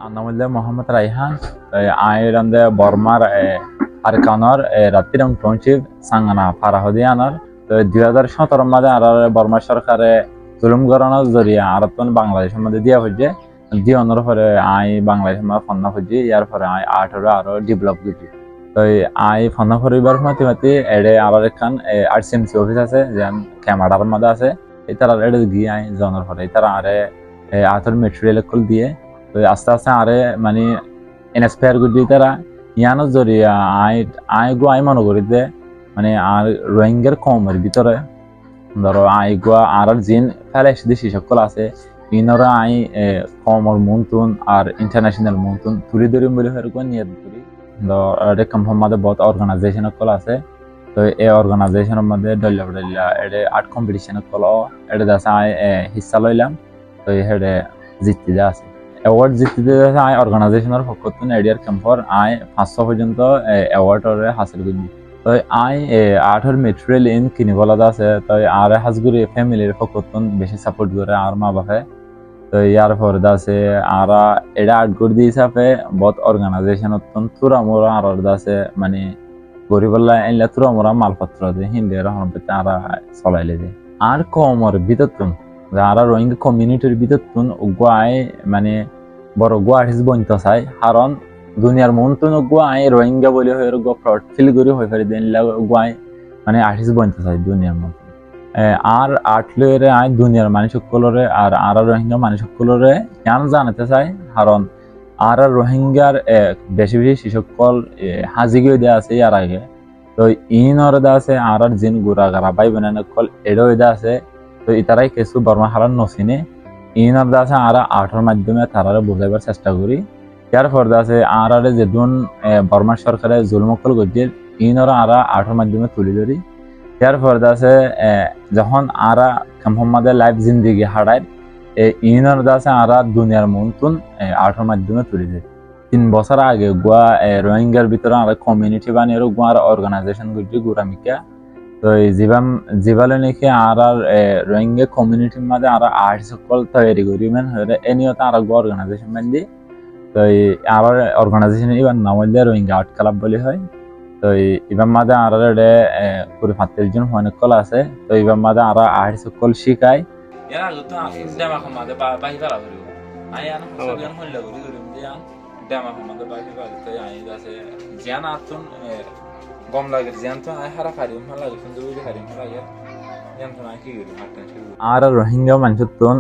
Anamile Mohammed Raihan, Ireland Bormar Arkanor, Ratirang Township, Sangana Farahodianar, the other Shotor Mother Borma Sharkare, Zulum Gorana Zoria, Araton Bangladesh, Madia Hoje, the honor for I Bangladesh Fana Hoji, Yar for I Arturo develop Guji. So I Fana for River Matimati, Ede Arakan, Arsim Office, then Camada Madase, Itara Red Gia, Zonor for Itara, Arthur material could be. তো আস্তে আস্তে আরে মানে inspire করে দিই তারা ইয়ানো জরিয়া I মনে করি যে মানে আর রোহিঙ্গার কমের ভিতরে ধরো আর জিন ফেলেস দেশি সকল আছে ইনরা কমর মন্তুন আর ইন্টারন্যাশনাল মন্তুন তুলি ধরিম বলে এরকম নিয়ত করি ধর কনফার্ম মধ্যে বহুত অর্গানাইজেশন সকল আছে তো এই অর্গানাইজেশনের মধ্যে ডল্লা এডে আর্ট কম্পিটিশন সকল এডে দাসা হিস্সা লইলাম তো হেডে জিততে যা আছে অ্যাওয়ার্ড জিততে আই অর্গানাইজেশনের পক্ষতুন এডিয়ার ক্যাম্পর আই 500 পর্যন্ত অ্যাওয়ার্ডরে হাসিল করছি তো আই আর্টর মেটেরিয়াল ইন কিনিবলা আছে তো আর হাজগুরি ফ্যামিলির পক্ষতুন বেশি সাপোর্ট করে আর মা বাপে তো ইয়ার পরে আছে আর এটা আর্ট করে দিয়ে হিসাবে বহুত অর্গানাইজেশনতুন তুরা মোরা আর আছে মানে গরিবল্লা এনলা তুরা মোরা মালপত্র দিয়ে হিন্দি রহন পেতে আর চলাইলে যে আর কমর ভিতরতুন যারা রোহিঙ্গা কমিউনিটির ভিতরতুন উগাই মানে বড় গুয়া হিস বন্ত চাই কারণ দুনিয়ার মনতুন গুয়াই রোহিঙ্গা বলে হয়ে প্রড ফিল করে হয়ে ফেলে দেন গুয়াই মানে আর্টিস্ট বন্ত চাই দুনিয়ার মন আর আর্টলরে আই দুনিয়ার মানুষ সকলরে আর রোহিঙ্গা মানুষ সকলরে কেন জানাতে চাই কারণ আর রোহিঙ্গার বেশি বেশি শিশকল হাজি গিয়ে দেওয়া আছে আর আগে তো ইনরে দেওয়া আছে আর জিন গুড়া গারা বাই বানানো কল এডো দেওয়া আছে তো ইতারাই কিছু বর্মা হারান নসিনে ইনার দাসে আর আর্টের মাধ্যমে তারারে বোঝাইবার চেষ্টা করি ইয়ার পর দাসে আর যেদিন বর্মা সরকারে জুলমকল গজ্জির ইনরা আর আর্টের মাধ্যমে তুলি ধরি ইয়ার পর দাসে যখন আর মোহাম্মদে লাইফ জিন্দিগি হারায় ইনর দাসে আর দুনিয়ার মনতুন আর্টের মাধ্যমে তুলি ধরি 3 বছর আগে গোয়া রোহিঙ্গার ভিতরে আর কমিউনিটি বানিয়ে গোয়ার অর্গানাইজেশন গজ্জি গুরামিকা তো জীবালে নাকি আর রোহিঙ্গা কমিউনিটির মধ্যে আর আর্ট সকল তৈরি করি মানে এনিয়ত আর অর্গানাইজেশন বান্ধি তো আর অর্গানাইজেশন এবার নাম হইলে রোহিঙ্গা আর্ট ক্লাব বলে হয় তো এবার মাঝে আর পুরো 35 জন অনেকল আছে তো এবার মাঝে আর আর্ট সকল শিখায় গম লাগে জ্যান্ত আই হারা খারিম লাগে কিন্তু হারিম লাগে জ্যান্ত নাই কি আর রোহিঙ্গা মানুষজন